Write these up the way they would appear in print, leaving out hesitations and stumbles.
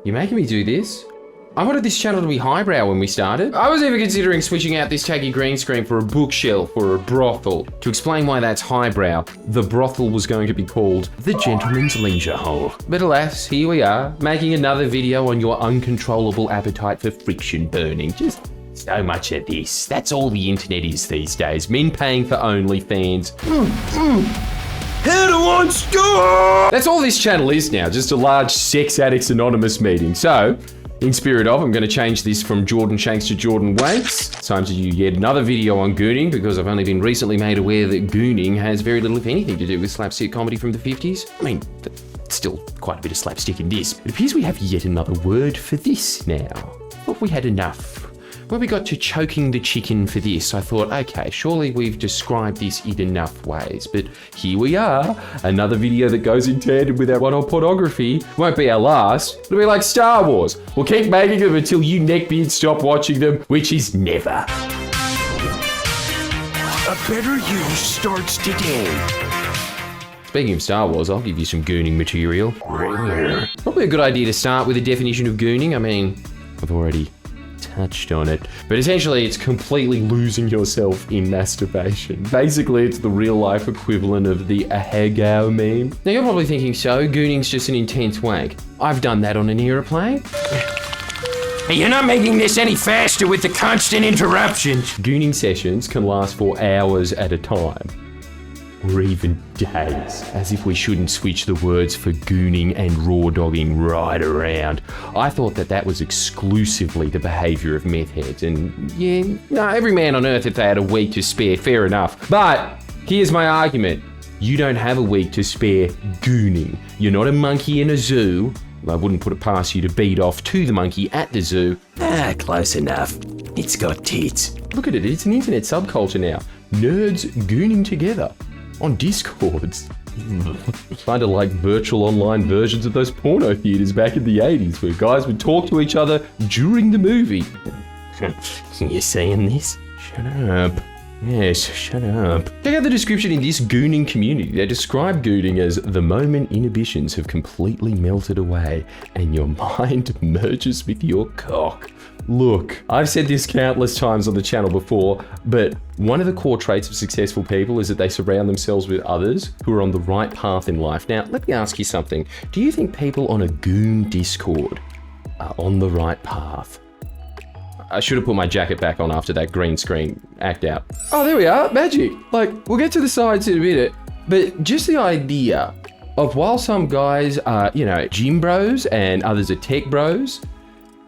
You're making me do this? I wanted this channel to be highbrow when we started. I was even considering switching out this taggy green screen for a bookshelf or a brothel. To explain why that's highbrow, the brothel was going to be called the Gentleman's Leisure Hole. But alas, here we are, making another video on your uncontrollable appetite for friction burning. Just so much of this. That's all the internet is these days. Men paying for OnlyFans. How do I stop? That's all this channel is now, just a large Sex Addicts Anonymous meeting. So, in spirit of, I'm going to change this from Jordan Shanks to Jordan Wanks. It's time to do yet another video on gooning, because I've only been recently made aware that gooning has very little, if anything, to do with slapstick comedy from the 50s. I mean, still quite a bit of slapstick in this. It appears we have yet another word for this now. Thought we had enough. When we got to choking the chicken for this, I thought, okay, surely we've described this in enough ways, but here we are, another video that goes in tandem with our one on pornography. Won't be our last, it'll be like Star Wars. We'll keep making them until you neckbeards stop watching them, which is never. A better you starts today. Speaking of Star Wars, I'll give you some gooning material. Probably a good idea to start with a definition of gooning. I mean, I've already touched on it, but essentially it's completely losing yourself in masturbation. Basically, it's the real life equivalent of the ahegao meme. Now you're probably thinking, so gooning's just an intense wank. I've done that on an aeroplane. You're not making this any faster with the constant interruptions. Gooning sessions can last for hours at a time, or even days, as if we shouldn't switch the words for gooning and raw dogging right around. I thought that was exclusively the behaviour of meth heads, and yeah, no, every man on earth, if they had a week to spare, fair enough. But here's my argument. You don't have a week to spare gooning. You're not a monkey in a zoo. I wouldn't put it past you to beat off to the monkey at the zoo. Close enough. It's got tits. Look at it, it's an internet subculture now. Nerds gooning together. On Discords. Kind of like virtual online versions of those porno theaters back in the 80s where guys would talk to each other during the movie. You saying this? Shut up. Yes, shut up. Check out the description in this gooning community. They describe gooning as the moment inhibitions have completely melted away and your mind merges with your cock. Look, I've said this countless times on the channel before, but one of the core traits of successful people is that they surround themselves with others who are on the right path in life. Now, let me ask you something. Do you think people on a goon Discord are on the right path? I should have put my jacket back on after that green screen act out. Oh, there we are, magic. Like, we'll get to the sides in a minute, but just the idea of while some guys are, gym bros and others are tech bros,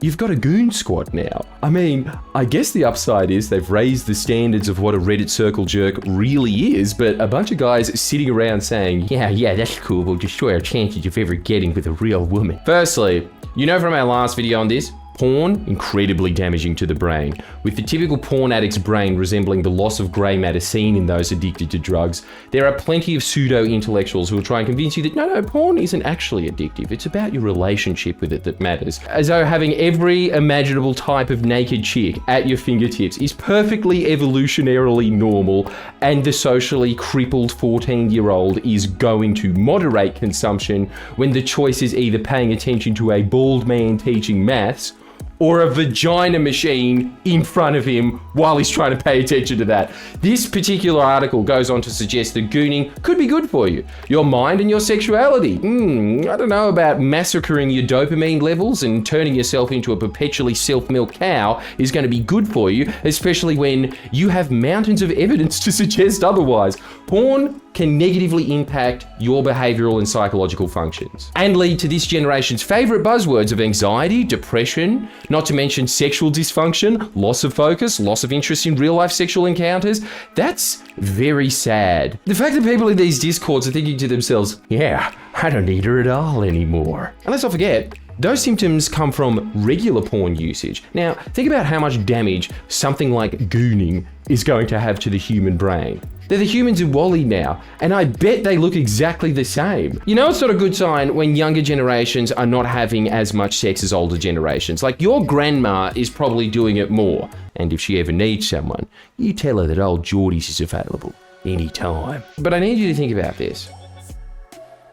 you've got a goon squad now. I mean, I guess the upside is they've raised the standards of what a Reddit circle jerk really is, but a bunch of guys sitting around saying, yeah, that's cool, we'll destroy our chances of ever getting with a real woman. Firstly, from our last video on this, porn, incredibly damaging to the brain, with the typical porn addict's brain resembling the loss of grey matter seen in those addicted to drugs. There are plenty of pseudo-intellectuals who will try and convince you that no, porn isn't actually addictive. It's about your relationship with it that matters. As though having every imaginable type of naked chick at your fingertips is perfectly evolutionarily normal, and the socially crippled 14-year-old is going to moderate consumption when the choice is either paying attention to a bald man teaching maths or a vagina machine in front of him while he's trying to pay attention to that. This particular article goes on to suggest that gooning could be good for you. Your mind and your sexuality. I don't know about massacring your dopamine levels and turning yourself into a perpetually self-milk cow is going to be good for you, especially when you have mountains of evidence to suggest otherwise. Porn can negatively impact your behavioral and psychological functions and lead to this generation's favorite buzzwords of anxiety, depression, not to mention sexual dysfunction, loss of focus, loss of interest in real life sexual encounters. That's very sad. The fact that people in these discords are thinking to themselves, yeah, I don't need her at all anymore. And let's not forget, those symptoms come from regular porn usage. Now, think about how much damage something like gooning is going to have to the human brain. They're the humans in WALL-E now, and I bet they look exactly the same. It's not a good sign when younger generations are not having as much sex as older generations. Like, your grandma is probably doing it more, and if she ever needs someone, you tell her that old Geordie's is available anytime. But I need you to think about this.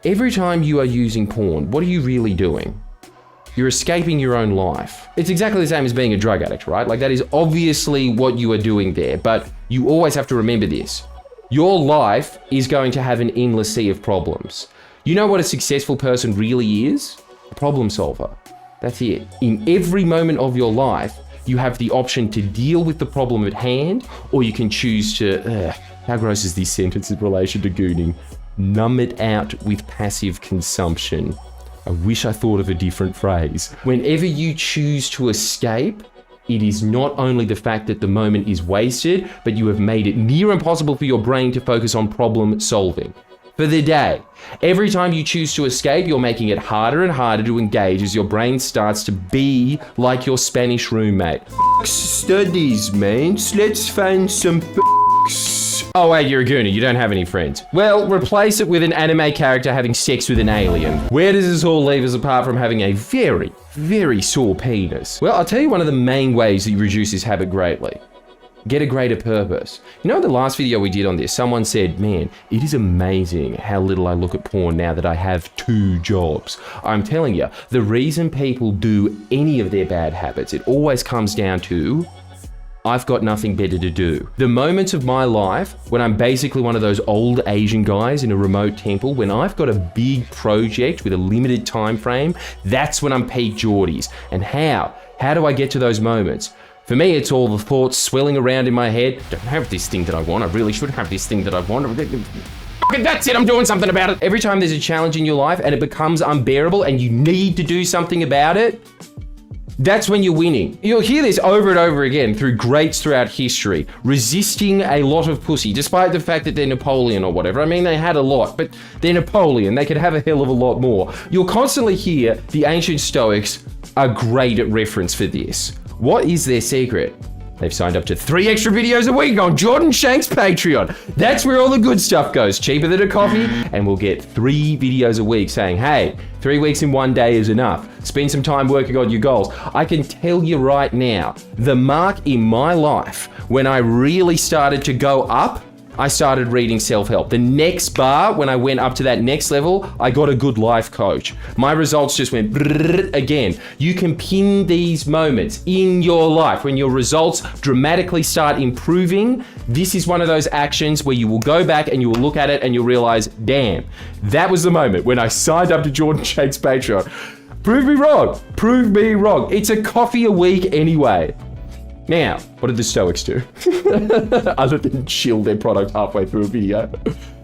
Every time you are using porn, what are you really doing? You're escaping your own life. It's exactly the same as being a drug addict, right? Like that is obviously what you are doing there, but you always have to remember this. Your life is going to have an endless sea of problems. You know what a successful person really is? A problem solver. That's it. In every moment of your life, you have the option to deal with the problem at hand, or you can choose to, how gross is this sentence in relation to gooning? Numb it out with passive consumption. I wish I thought of a different phrase. Whenever you choose to escape, it is not only the fact that the moment is wasted, but you have made it near impossible for your brain to focus on problem solving. For the day. Every time you choose to escape, you're making it harder and harder to engage as your brain starts to be like your Spanish roommate. Studies, man. Let's find some Oh wait, you're a gooner, you don't have any friends. Well, replace it with an anime character having sex with an alien. Where does this all leave us apart from having a very, very sore penis? Well, I'll tell you one of the main ways that you reduce this habit greatly. Get a greater purpose. You know, in the last video we did on this, someone said, man, it is amazing how little I look at porn now that I have 2 jobs. I'm telling you, the reason people do any of their bad habits, it always comes down to, I've got nothing better to do. The moments of my life when I'm basically one of those old Asian guys in a remote temple, when I've got a big project with a limited time frame, that's when I'm peak Geordies. And how? How do I get to those moments? For me, it's all the thoughts swelling around in my head. Don't have this thing that I want. I really should have this thing that I want. That's it, I'm doing something about it. Every time there's a challenge in your life and it becomes unbearable and you need to do something about it, that's when you're winning. You'll hear this over and over again through greats throughout history, resisting a lot of pussy, despite the fact that they're Napoleon or whatever. I mean, they had a lot, but they're Napoleon. They could have a hell of a lot more. You'll constantly hear the ancient Stoics are great at reference for this. What is their secret? They've signed up to 3 extra videos a week on Shanks Patreon. That's where all the good stuff goes. Cheaper than a coffee, and we'll get 3 videos a week saying, hey, 3 weeks in 1 day is enough. Spend some time working on your goals. I can tell you right now, the mark in my life when I really started to go up, I started reading self-help. The next bar, when I went up to that next level, I got a good life coach. My results just went again. You can pin these moments in your life. When your results dramatically start improving, this is one of those actions where you will go back and you will look at it and you'll realize, damn, that was the moment when I signed up to Shanks Patreon. Prove me wrong. Prove me wrong. It's a coffee a week anyway. Now, what did the Stoics do? Other than chill their product halfway through a video.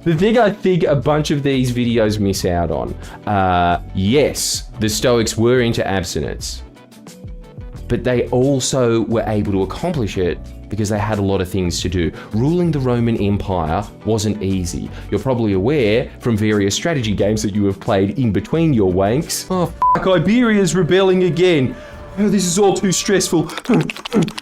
The thing I think a bunch of these videos miss out on, yes, the Stoics were into abstinence, but they also were able to accomplish it because they had a lot of things to do. Ruling the Roman Empire wasn't easy. You're probably aware from various strategy games that you have played in between your wanks. Oh, fuck, Iberia's rebelling again. Oh, this is all too stressful.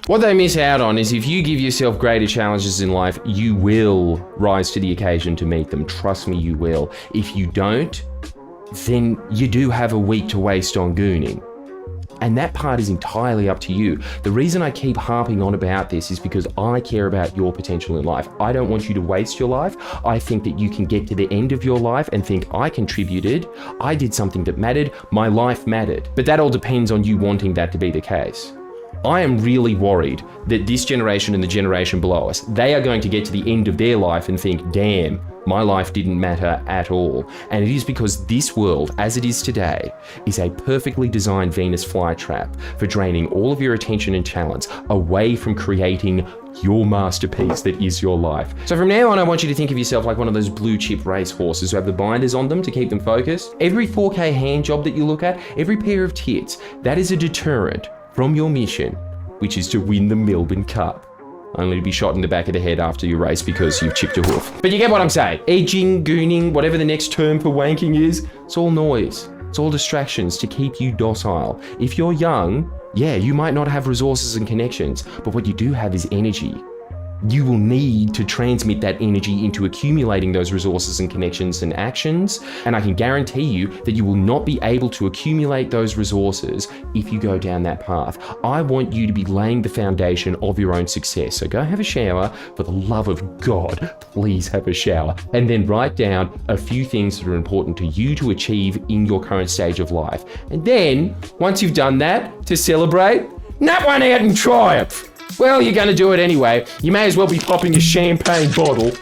What they miss out on is if you give yourself greater challenges in life, you will rise to the occasion to meet them. Trust me, you will. If you don't, then you do have a week to waste on gooning. And that part is entirely up to you. The reason I keep harping on about this is because I care about your potential in life. I don't want you to waste your life. I think that you can get to the end of your life and think, I contributed, I did something that mattered, my life mattered. But that all depends on you wanting that to be the case. I am really worried that this generation and the generation below us, they are going to get to the end of their life and think, damn, my life didn't matter at all. And it is because this world, as it is today, is a perfectly designed Venus flytrap for draining all of your attention and talents away from creating your masterpiece that is your life. So from now on, I want you to think of yourself like one of those blue chip race horses who have the binders on them to keep them focused. Every 4K hand job that you look at, every pair of tits, that is a deterrent from your mission, which is to win the Melbourne Cup. Only to be shot in the back of the head after your race because you've chipped a hoof. But you get what I'm saying. Edging, gooning, whatever the next term for wanking is, it's all noise. It's all distractions to keep you docile. If you're young, yeah, you might not have resources and connections, but what you do have is energy. you will need to transmit that energy into accumulating those resources and connections and actions. And I can guarantee you that you will not be able to accumulate those resources if you go down that path. I want you to be laying the foundation of your own success. So go have a shower. For the love of God, please have a shower. And then write down a few things that are important to you to achieve in your current stage of life. And then, once you've done that, to celebrate, nut one out in triumph. Well, you're going to do it anyway. You may as well be popping a champagne bottle.